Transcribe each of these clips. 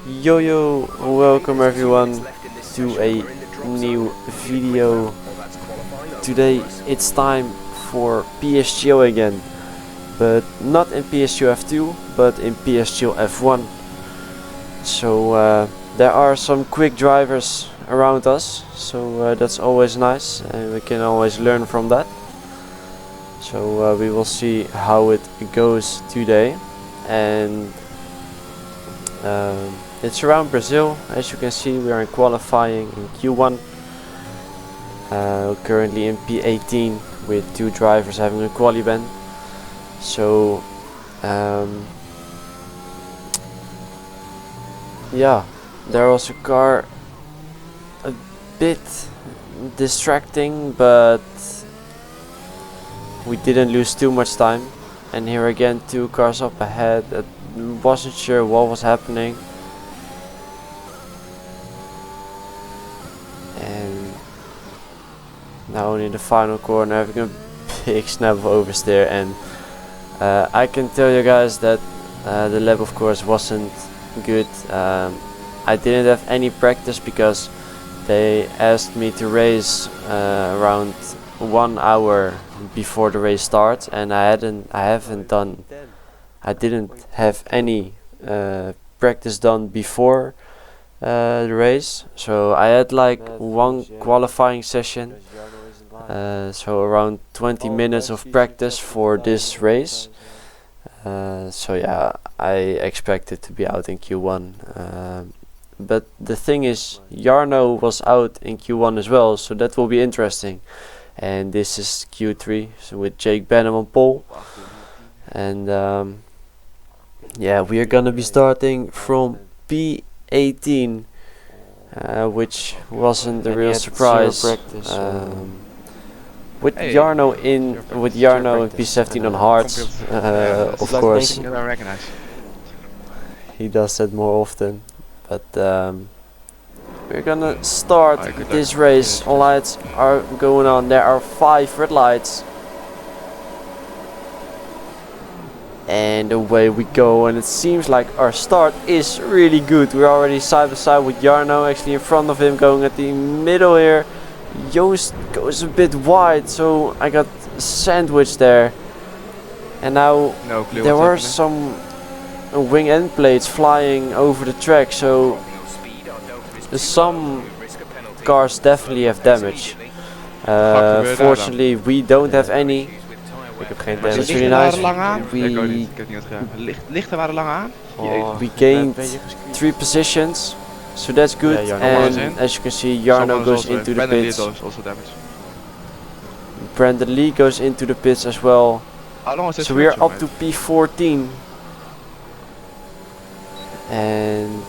Yo, welcome everyone to a new video. Today it's time for PSGL again, but not in PSGL F2 but in PSGL F1. So there are some quick drivers around us, so that's always nice and we can always learn from that. So we will see how it goes today, and it's around Brazil. As you can see, we are in qualifying in Q1, currently in P18 with two drivers having a quali ban. So yeah, there was a car a bit distracting, but we didn't lose too much time. And here again, two cars up ahead. Wasn't sure what was happening, and now in the final corner having a big snap of oversteer, and I can tell you guys that the lap of course wasn't good. I didn't have any practice because they asked me to race around 1 hour before the race starts, and I didn't have any practice done before the race. So I had like one qualifying session, so around 20 minutes of practice for this race. So yeah, I expected to be out in Q1, but the thing is, Jarno was out in Q1 as well, so that will be interesting. And this is Q3, so with Jake Benham on pole, and yeah, we are gonna be starting from P18, which wasn't a real surprise. With Jarno in P17 on hards, of course. He does that more often, but we're gonna start this race. Lights are going on. There are 5 red lights. And away we go, and it seems like our start is really good. We're already side by side with Jarno, actually in front of him, going at the middle here. Joost goes a bit wide, so I got sandwiched there. And now there were some wing end plates flying over the track, so some cars definitely have damage. Fortunately we don't have any. Ik heb geen damage. That's really nice. Lichten waren lang aan. We gained 3 positions, so that's good. And as you can see, Jarno goes into the pits. Brandon Lee goes into the pits as well. So we are up to P14. And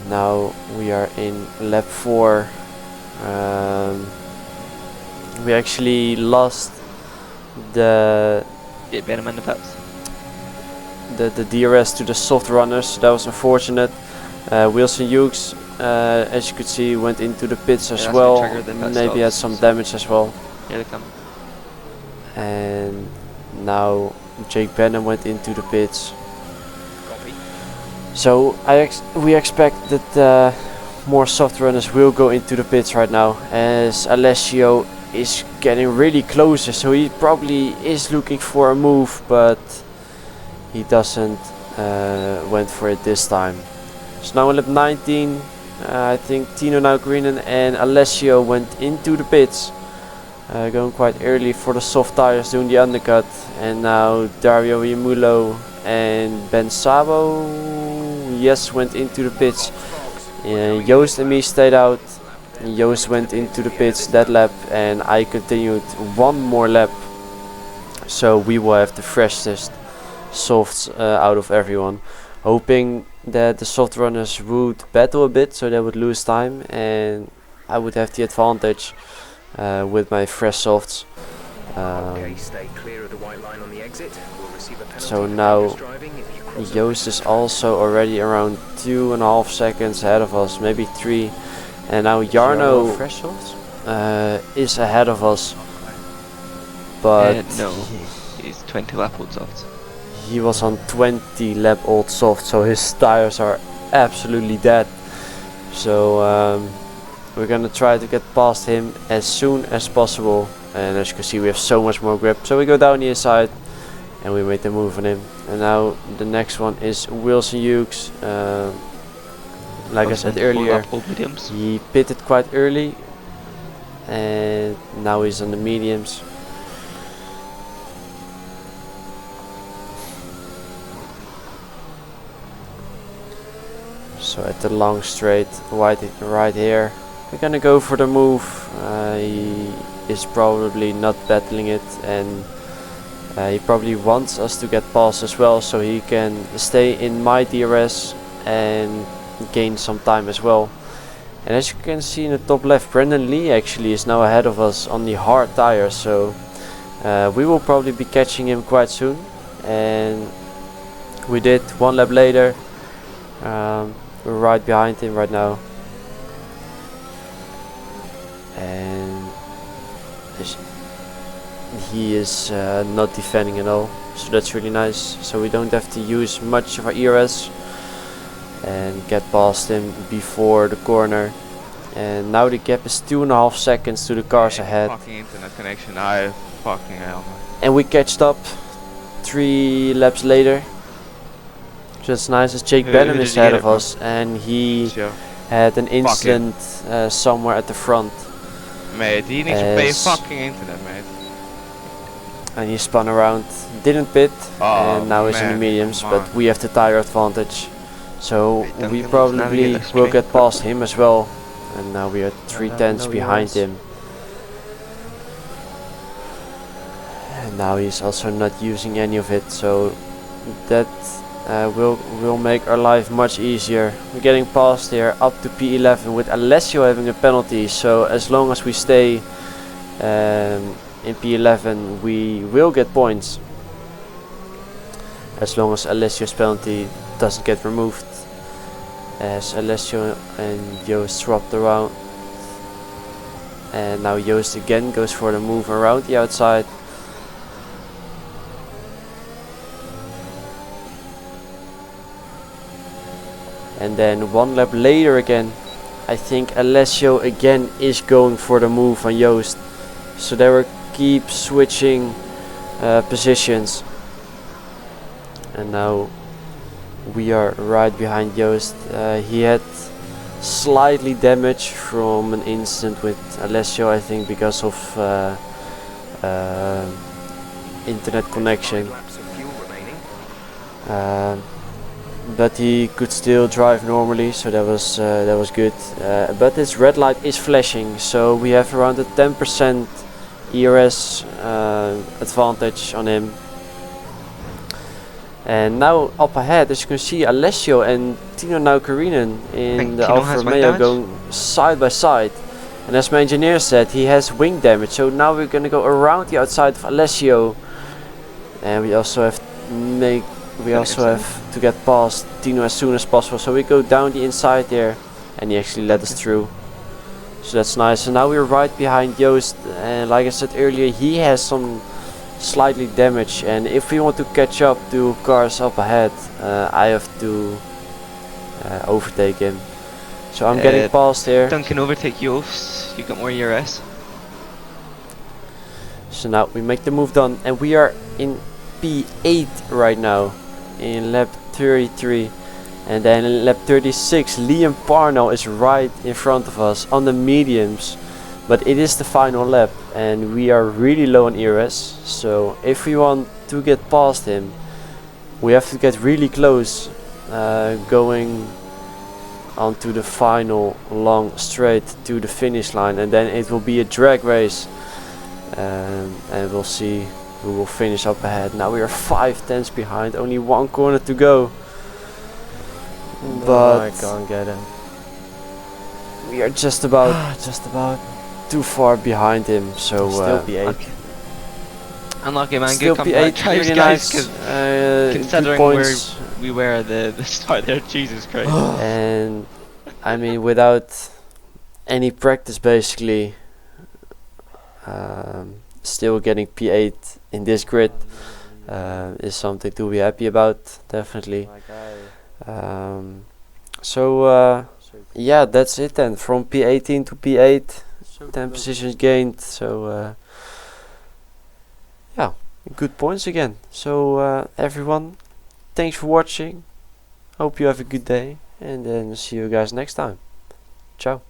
now we are in lap 4. We actually lost the DRS to the soft runners, so that was unfortunate. Wilson Hughes, as you could see, went into the pits as well. Maybe had some damage as well. And now Jake Benham went into the pits. So we expect that more soft runners will go into the pits right now, as Alessio is getting really closer, so he probably is looking for a move, but he doesn't went for it this time. So now in lap 19, I think Tino now Greenan and Alessio went into the pits, going quite early for the soft tires, doing the undercut. And now Dario Iamulo and Ben Sabo, yes, went into the pits. Joost and me stayed out. Joost went into the pits that lap, and I continued one more lap, so we will have the freshest softs out of everyone, hoping that the soft runners would battle a bit so they would lose time and I would have the advantage with my fresh softs. So now Joost is also already around 2.5 seconds ahead of us, maybe 3. And now Jarno is ahead of us, but no, he's 20 lap old soft. he was on 20 lap old soft, so his tires are absolutely dead. So we're gonna try to get past him as soon as possible. And as you can see, we have so much more grip. So we go down the inside and we made the move on him. And now the next one is Wilson Hughes. Like I said earlier, he pitted quite early and now he's on the mediums. So at the long straight right here, we're gonna go for the move. He is probably not battling it, and he probably wants us to get past as well, so he can stay in my TYRES and gain some time as well. And as you can see in the top left, Brendan Lee actually is now ahead of us on the hard tires, so we will probably be catching him quite soon. And we did 1 lap later. We're right behind him right now, and he is not defending at all, so that's really nice. So we don't have to use much of our ERS and get past him before the corner. And now the gap is 2.5 seconds to the cars ahead. Fucking internet connection, I fucking hell. And we catched up 3 laps later. Just nice as Jake Benham is ahead of us, and he had an incident somewhere at the front. Mate, he needs to pay fucking internet, mate. And he spun around, didn't pit, and now he's in the mediums, but we have the tire advantage. So we probably will get past him as well. And now we are 3/10 behind him. And now he's also not using any of it, so that will make our life much easier. We're getting past here up to P11 with Alessio having a penalty, so as long as we stay in P11 we will get points, as long as Alessio's penalty doesn't get removed, as Alessio and Joost swapped around. And now Joost again goes for the move around the outside. And then 1 lap later again, I think Alessio again is going for the move on Joost. So they will keep switching positions. And now we are right behind Joost. He had slightly damage from an incident with Alessio, I think, because of internet connection. But he could still drive normally, so that was good. But his red light is flashing, so we have around a 10% ERS advantage on him. And now up ahead, as you can see, Alessio and Tino Naukarinen in the Alfa Romeo going side by side. And as my engineer said, he has wing damage, so now we're gonna go around the outside of Alessio. And we also have to get past Tino as soon as possible, so we go down the inside there, and he actually let us through, so that's nice. And now we're right behind Joost, and like I said earlier, he has some slightly damage, and if we want to catch up to cars up ahead, I have to overtake him. So I'm getting past here. Duncan overtake Joost, you got more ERS. So now we make the move done, and we are in P8 right now in lap 33, and then in lap 36 Liam Parnell is right in front of us on the mediums, but it is the final lap and we are really low on ERS, so if we want to get past him we have to get really close, going onto the final long straight to the finish line, and then it will be a drag race, and we'll see who will finish up ahead. Now we are 5/10 behind, only 1 corner to go. But I can't get him. We are just about too far behind him, so Still P8. Unlucky man, still good comeback. P8, really nice. Considering where we were at the start there, Jesus Christ. And I mean, without any practice basically, still getting P8 in this grid is something to be happy about, definitely. So yeah, that's it then. From P18 to P8, 10 positions gained. So yeah, good points again. So everyone, thanks for watching. Hope you have a good day, and then see you guys next time. Ciao.